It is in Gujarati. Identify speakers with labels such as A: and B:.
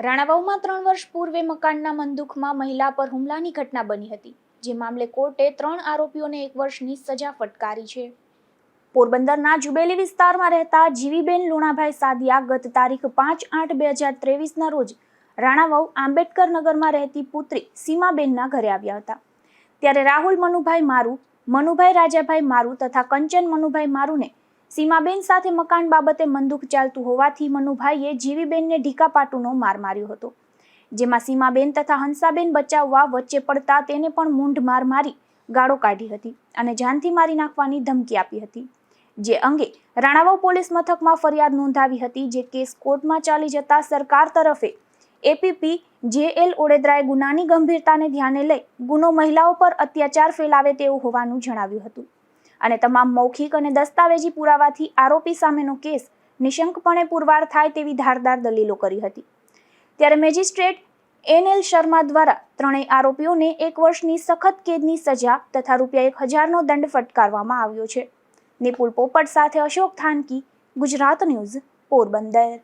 A: રાણાવાવમાં 3 વર્ષ પૂર્વે મકાનના મંદુખમાં મહિલા પર હુમલાની ઘટના બની હતી, જે મામલે કોર્ટે 3 આરોપીઓને 1 વર્ષની સજા ફટકારી છે. પોરબંદરના જુબેલી વિસ્તારમાં રહેતા જીવીબેન લુણાભાઈ સાદિયા ગત તારીખ 5/8/2023ના રોજ રાણાવાવ આંબેડકર નગરમાં રહેતી પુત્રી સીમાબેનના ઘરે આવ્યા હતા. ત્યારે રાહુલ મનુભાઈ મારુ, મનુભાઈ રાજાભાઈ મારુ તથા કંચન મનુભાઈ મારુને સીમાબેન સાથે મકાન બાબતે મંદુક ચાલતું હોવાથી મનુભાઈએ જીવીબેનને ઢીકાપાટુનો માર માર્યો હતો, જેમાં સીમાબેન તથા હંસાબેન બચાવવા વચ્ચે પડતા તેને પણ મૂંઢ માર મારી ગાળો કાઢી હતી અને જાનથી મારી નાખવાની ધમકી આપી હતી. જે અંગે રાણાવાવ પોલીસ મથકમાં ફરિયાદ નોંધાવી હતી, જે કેસ કોર્ટમાં ચાલી જતા સરકાર તરફે એપીપી જેએલ ઓડેદરાએ ગુનાની ગંભીરતાને ધ્યાને લઈ ગુનો મહિલાઓ પર અત્યાચાર ફેલાવે તેવું હોવાનું જણાવ્યું હતું અને તમામ મૌખિક અને દસ્તાવેજી પુરાવાથી આરોપી સામેનો કેસ નિશંકપણે પુરવાર થાય તેવી ધારદાર દલીલો કરી હતી. ત્યારે મેજિસ્ટ્રેટ એનએલ શર્મા દ્વારા ત્રણેય આરોપીઓને 1 વર્ષની સખત કેદની સજા તથા ₹1000નો દંડ ફટકારવામાં આવ્યો છે. નિપુલ પોપટ સાથે અશોક થાનકી, ગુજરાત ન્યૂઝ, પોરબંદર.